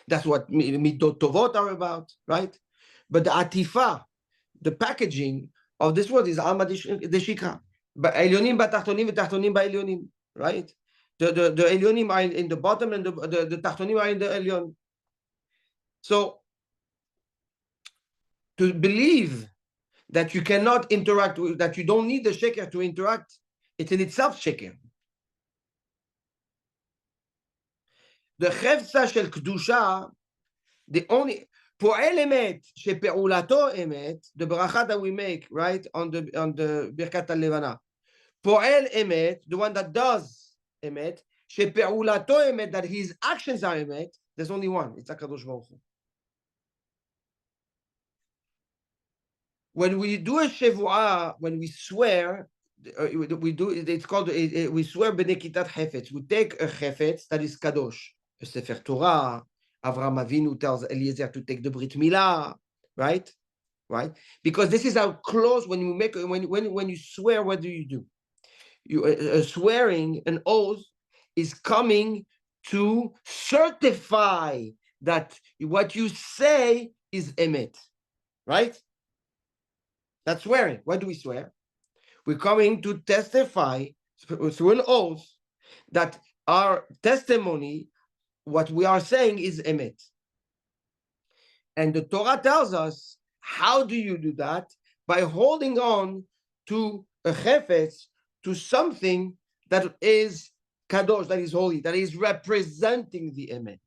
That's what Midot Tovot are about, right? But the atifa, the packaging of this word is Alma de Shikha. Elyonim b'tachtonim v'tachtonim ba'elyonim, right? The Elyonim are in the bottom and the Tachtonim are in the Elyon. So to believe that you cannot interact with, that you don't need the sheker to interact, it's in itself sheker. The chefza shel kedusha, the only פועל אמת שפעולתו אמת, the bracha that we make, right, on the ברכת הלבנה, פועל אמת, the one that does אמת, שפעולתו אמת, that his actions are אמת, there's only one, it's הקדוש ברוך הוא. When we do a shevuah, when we swear, it's called, we swear b'nekitat chefetz. We take a chefetz that is kadosh, a sefer Torah. Avraham Avinu tells Eliezer to take the Brit Milah, right? Right? Because this is how close, when you make, when you swear, what do? You swearing, an oath, is coming to certify that what you say is emet, right? That's swearing. What do we swear? We're coming to testify through an oath that our testimony, what we are saying, is emet. And the Torah tells us, how do you do that? By holding on to a chefetz, to something that is kadosh, that is holy, that is representing the emet.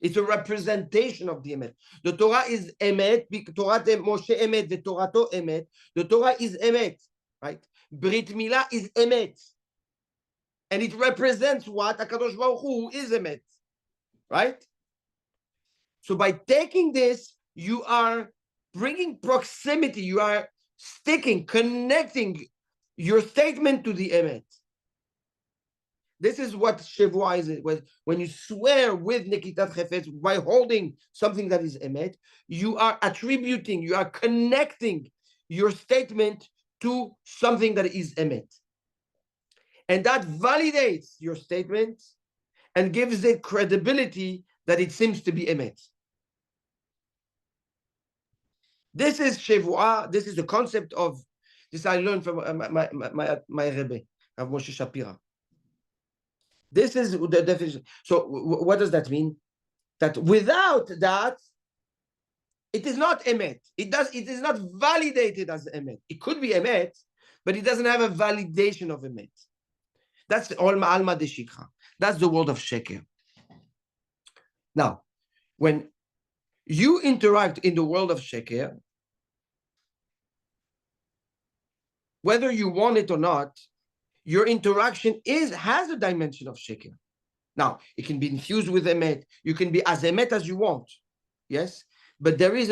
It's a representation of the emet. The Torah is emet, Torah Moshe emet, the Torah to emet. The Torah is emet, right? Brit Milah is emet. And it represents what? HaKadosh Baruch Hu is emet, right? So by taking this, you are bringing proximity, you are sticking, connecting your statement to the emet. This is what Shevuah is. When you swear with Nekitat Chefetz, by holding something that is emet, you are attributing, you are connecting your statement to something that is emet. And that validates your statement and gives it credibility that it seems to be emet. This is Shevuah. This is the concept of this. I learned from my Rebbe, of Moshe Shapira. This is the definition. So what does that mean? That without that, it is not emet. It is not validated as emet. It could be emet, but it doesn't have a validation of emet. That's Alma de Shikha. That's the world of sheker. Now, when you interact in the world of sheker, whether you want it or not, your interaction has a dimension of sheker. Now, it can be infused with emet. You can be as emet as you want, yes. But there is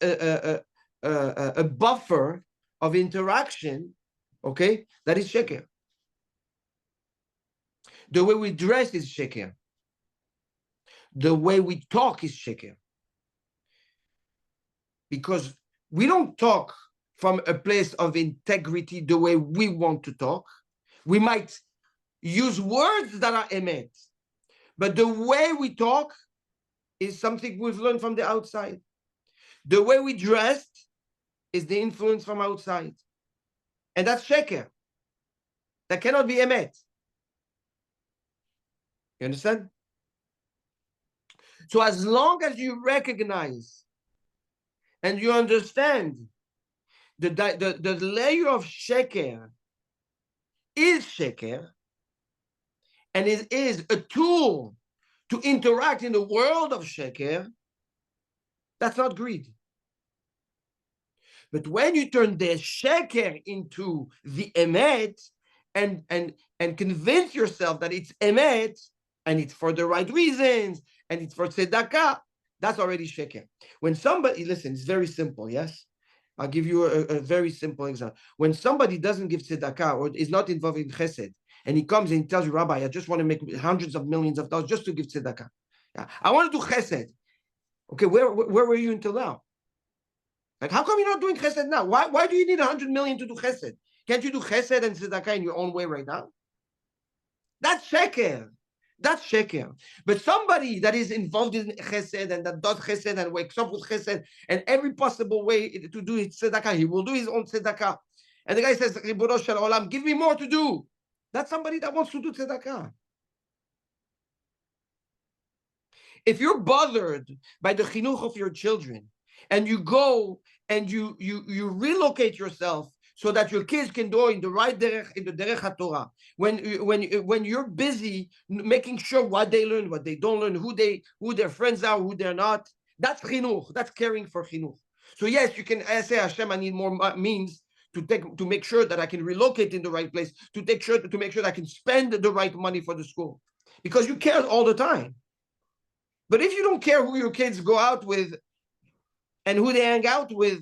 a buffer of interaction, okay, that is sheker. The way we dress is sheker. The way we talk is sheker. Because we don't talk from a place of integrity the way we want to talk. We might use words that are emet, but the way we talk is something we've learned from the outside. The way we dressed is the influence from outside. And that's sheker. That cannot be emet. You understand? So as long as you recognize and you understand the layer of sheker is sheker, and it is a tool to interact in the world of sheker, that's not greed. But when you turn the sheker into the emet and convince yourself that it's emet and it's for the right reasons and it's for tzedakah, that's already sheker. When somebody, listen, it's very simple, yes? I'll give you a very simple example. When somebody doesn't give tzedakah or is not involved in chesed, and he comes and he tells you, Rabbi, I just want to make hundreds of millions of dollars just to give tzedakah. Yeah, I want to do chesed. Okay, where were you until now? Like, how come you're not doing chesed now? Why do you need 100 million to do chesed? Can't you do chesed and tzedakah in your own way right now? That's sheker. That's sheker. But somebody that is involved in chesed and that does chesed and wakes up with chesed and every possible way to do his tzedakah, he will do his own tzedakah. And the guy says, Ribono shel olam, give me more to do. That's somebody that wants to do tzedakah. If you're bothered by the chinuch of your children, and you go and you relocate yourself so that your kids can go in the right derech, in the derech HaTorah, when you're busy making sure what they learn, what they don't learn, who their friends are, who they're not, that's chinuch. That's caring for chinuch. So yes, you can say, Hashem, I need more means to make sure that I can relocate in the right place, to make sure that I can spend the right money for the school, because you care all the time. But if you don't care who your kids go out with and who they hang out with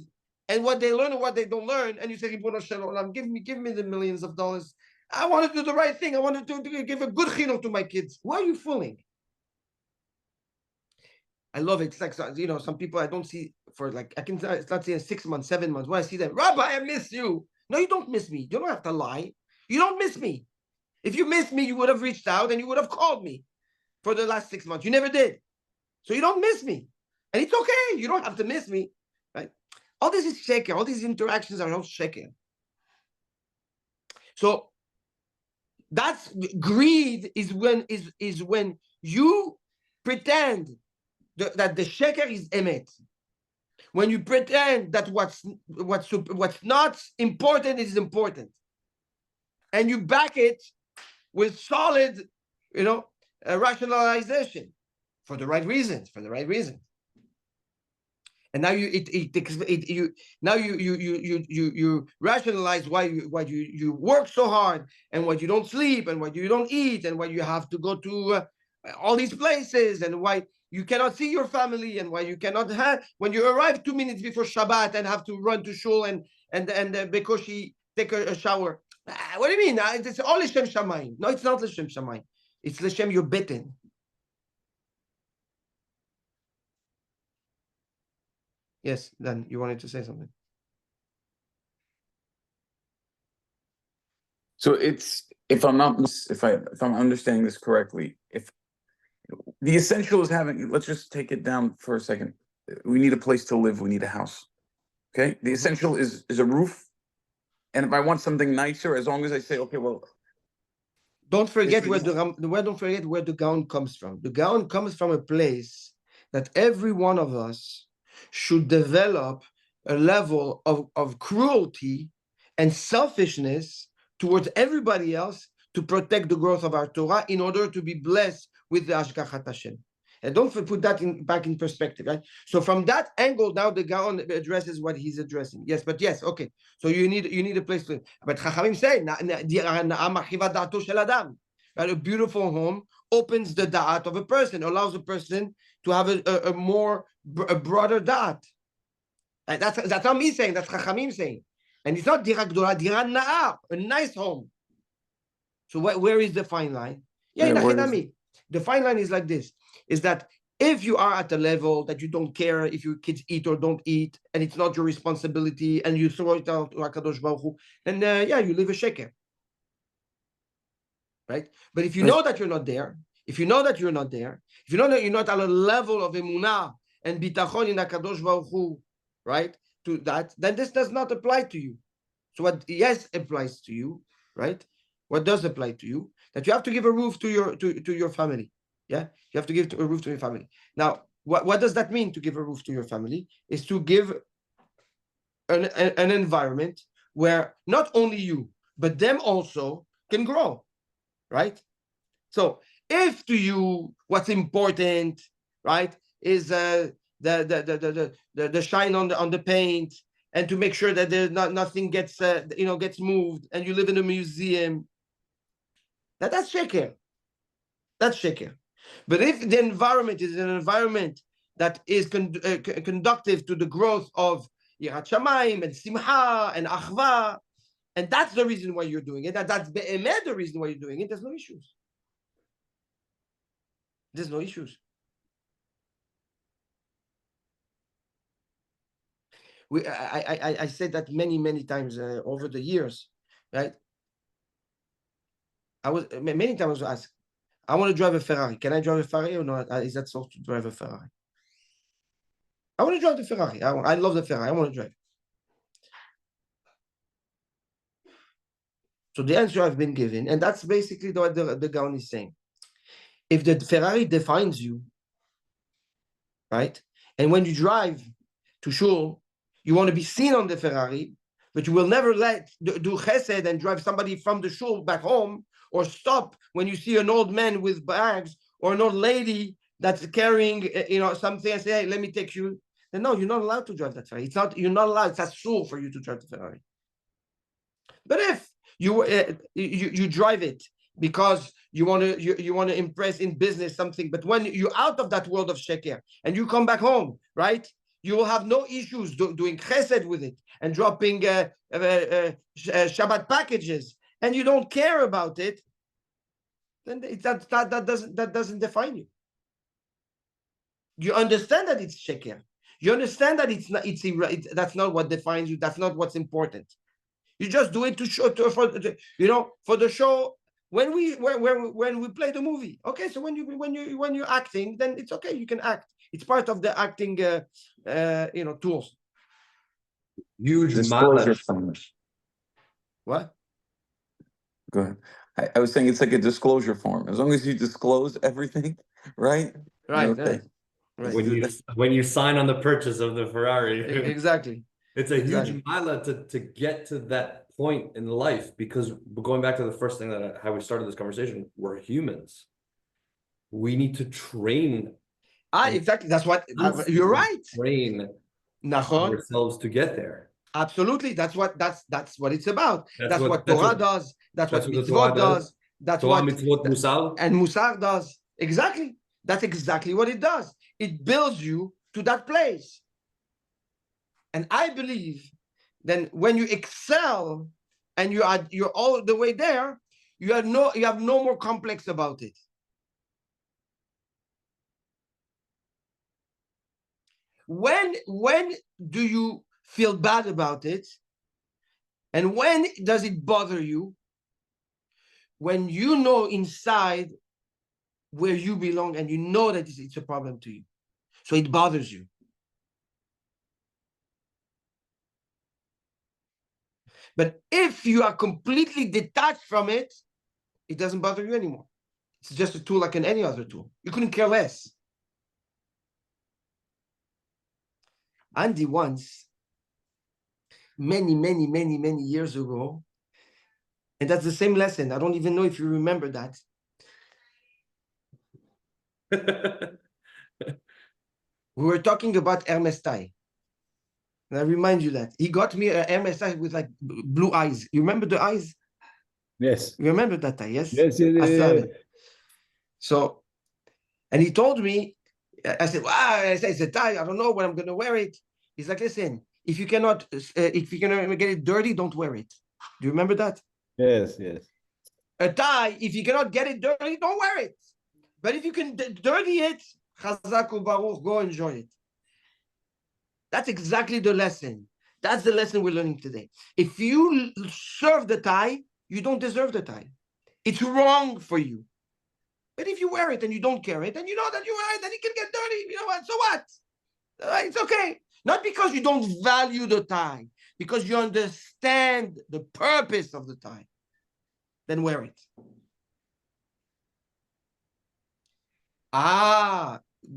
and what they learn and what they don't learn, and you say, Ribono shel olam, give me the millions of dollars. I want to do the right thing. I want to give a good chinuch to my kids. Who are you fooling? I love it. It's like, some people I don't see for like, I can start seeing 6 months, 7 months. When I see them, Rabbi, I miss you. No, you don't miss me. You don't have to lie. You don't miss me. If you missed me, you would have reached out and you would have called me for the last 6 months. You never did. So you don't miss me. And it's okay. You don't have to miss me. Right? All this is sheker. All these interactions are all sheker. So that's greed is when you pretend that the sheker is emet. When you pretend that what's not important is important. And you back it with solid, rationalization. For the right reasons, and now you rationalize why you work so hard and why you don't sleep and why you don't eat and why you have to go to all these places and why you cannot see your family and why you cannot have when you arrive 2 minutes before Shabbat and have to run to shul and Bekoshi take a shower. What do you mean? It's all L'Shem Shamayim. No, it's not L'Shem Shamayim. It's L'Shem your beten. Yes, Dan, you wanted to say something. So it's if I'm understanding this correctly, if the essential is having, let's just take it down for a second. We need a place to live. We need a house. Okay, the essential is a roof, and if I want something nicer, as long as I say, okay, well, don't forget where the gaon comes from. The gaon comes from a place that every one of us should develop a level of cruelty and selfishness towards everybody else to protect the growth of our Torah in order to be blessed with the Hashgachat Hashem. And don't put that back in perspective, right? So from that angle, now the Gaon addresses what he's addressing. Yes, okay. So you need a place to live. But Chachamim say, right? A beautiful home opens the da'at of a person, allows a person to have a broader da'at. Right? That's not me saying, that's Chachamim saying. And it's not dira gdola, dira na'a, a nice home. So where is the fine line? The fine line is like this, is that if you are at a level that you don't care if your kids eat or don't eat, and it's not your responsibility, and you throw it out to HaKadosh Baruch Hu, then you live a sheker. Right? But if you know that you're not there, if you know that you're not at a level of emunah and bitachon in HaKadosh Baruch Hu, right? to that, then this does not apply to you. So what yes applies to you, right? What does apply to you? That you have to give a roof to your family. Yeah, you have to give a roof to your family. Now, what does that mean to give a roof to your family? Is to give an environment where not only you but them also can grow, right? So if to you what's important, right, is the shine on the paint, and to make sure that there's nothing gets gets moved, and you live in a museum, that's sheker. That's sheker. But if the environment is an environment that is conductive to the growth of Yirat Shamayim and Simcha and Achva, and that's the reason why you're doing it, that's the reason why you're doing it, there's no issues. There's no issues. I said that many times over the years, right? I was many times asked, I want to drive a Ferrari. Can I drive a Ferrari or not? Is that so to drive a Ferrari? I want to drive the Ferrari. I love the Ferrari. I want to drive. So the answer I've been given, and that's basically what the Gaon is saying. If the Ferrari defines you, right? And when you drive to shul, you want to be seen on the Ferrari, but you will never do chesed and drive somebody from the shul back home, or stop when you see an old man with bags or an old lady that's carrying something and say, hey, let me take you. Then no, you're not allowed to drive that Ferrari. You're not allowed. It's a shul for you to drive the Ferrari. But if you drive it because you want to impress in business something, but when you're out of that world of sheker and you come back home, right, you will have no issues doing chesed with it and dropping Shabbat packages, and you don't care about it, then that doesn't define you. You understand that it's sheker. You understand that that's not what defines you. That's not what's important. You just do it to show, for the show. When we play the movie, okay. So when you're acting, then it's okay. You can act. It's part of the acting, tools. Huge Disclosure mileage. form. What? Go ahead. I was saying it's like a disclosure form. As long as you disclose everything, right? Right. Okay. Right. When you sign on the purchase of the Ferrari, Exactly. It's a Exactly. huge mila to get to that point in life, because going back to the first thing how we started this conversation, we're humans. We need to train. Exactly. That's what you're right. Train ourselves to get there. Absolutely. That's what it's about. That's what Torah does. That's what mitzvot does. That's Torah, what mitzvot, musar. And Musar does. Exactly. That's exactly what it does. It builds you to that place. And I believe then when you excel and you're all the way there, you have no more complex about it. When do you feel bad about it? And when does it bother you? When you know inside where you belong and you know that it's a problem to you. So it bothers you. But if you are completely detached from it, it doesn't bother you anymore. It's just a tool like any other tool. You couldn't care less. Andy once, many years ago, and that's the same lesson. I don't even know if you remember that. We were talking about Hermes tie. And I remind you that he got me a Hermes tie with like blue eyes. You remember the eyes? Yes. You remember that tie? Yes. Yes. So, and he told me, I said, wow, it's a tie. I don't know when I'm going to wear it. He's like, listen, if you cannot get it dirty, don't wear it. Do you remember that? Yes. A tie, if you cannot get it dirty, don't wear it. But if you can dirty it, Chazaku Baruch, go enjoy it. That's exactly the lesson. That's the lesson we're learning today. If you serve the tie, you don't deserve the tie. It's wrong for you. But if you wear it and you don't care it, and you know that you wear it and it can get dirty, you know what? So what? It's okay. Not because you don't value the time, because you understand the purpose of the time. Then wear it.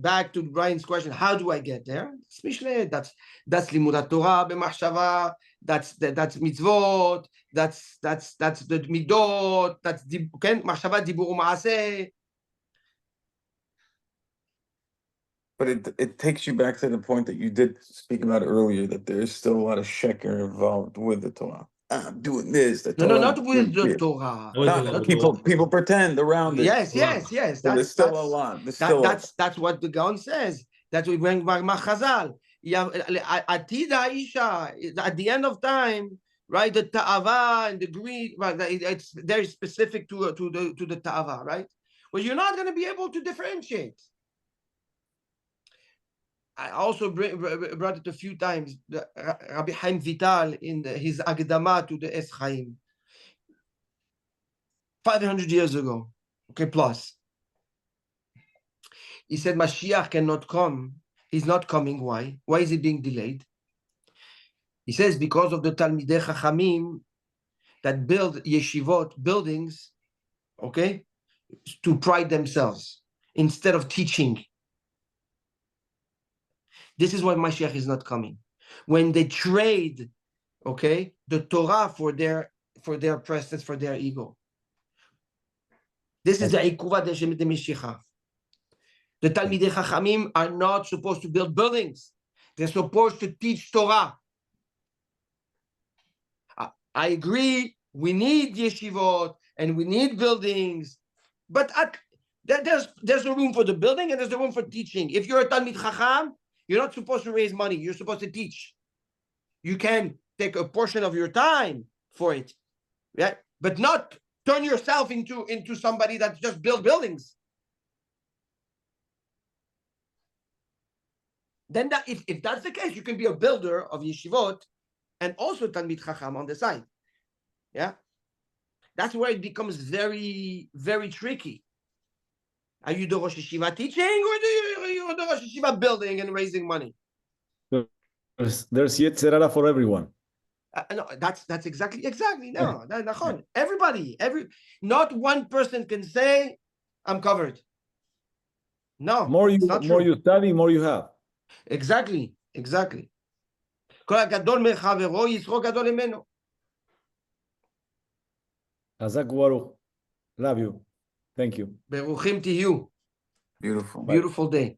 Back to Brian's question, how do I get there? It's Mishlei. That's limudat Torah b'machshava. That's mitzvot. That's the midot. That's machshava dibur u'maaseh. But it takes you back to the point that you did speak about earlier, that there is still a lot of sheker involved with the Torah. I'm doing this. The No, Torah not with the Torah. People pretend around it. Yes. So there's still a lot. That's what the Gaon says. That's what we bring back Machazal. Atida Isha, at the end of time, right? The ta'ava and the greed, right? It's very specific to the ta'ava, right? Well, you're not going to be able to differentiate. I also brought it a few times. Rabbi Chaim Vital in his Agdama to the Es Chaim, 500 years ago, okay, plus. He said Mashiach cannot come. He's not coming. Why? Why is he being delayed? He says because of the Talmidei Chachamim that build yeshivot, buildings, okay, to pride themselves instead of teaching. This is why Mashiach is not coming. When they trade, okay, the Torah for their presence, for their ego. This is the Ikuva de Mishicha. The Talmidei Chachamim are not supposed to build buildings. They're supposed to teach Torah. I agree, we need yeshivot and we need buildings, but there's a room for the building and there's a room for teaching. If you're a Talmid Chacham, you're not supposed to raise money. You're supposed to teach. You can take a portion of your time for it, right? But not turn yourself into somebody that just builds buildings. Then if that's the case, you can be a builder of yeshivot and also Talmid Chacham on the side. Yeah? That's where it becomes very, very tricky. Are you the Rosh Yeshiva teaching, or are you the Rosh Yeshiva building and raising money? There's Yetzirah for everyone. No, that's exactly no. Everybody, not one person can say, I'm covered. No, More you study, more you have. Exactly. כל הגדול מחברו, יצחוק גדול ממנו. חזק וברוך. Love you. Thank you. ברוכים תהיו. Beautiful. Beautiful day.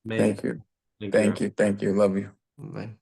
Thank you. Thank you. Love you. Bye.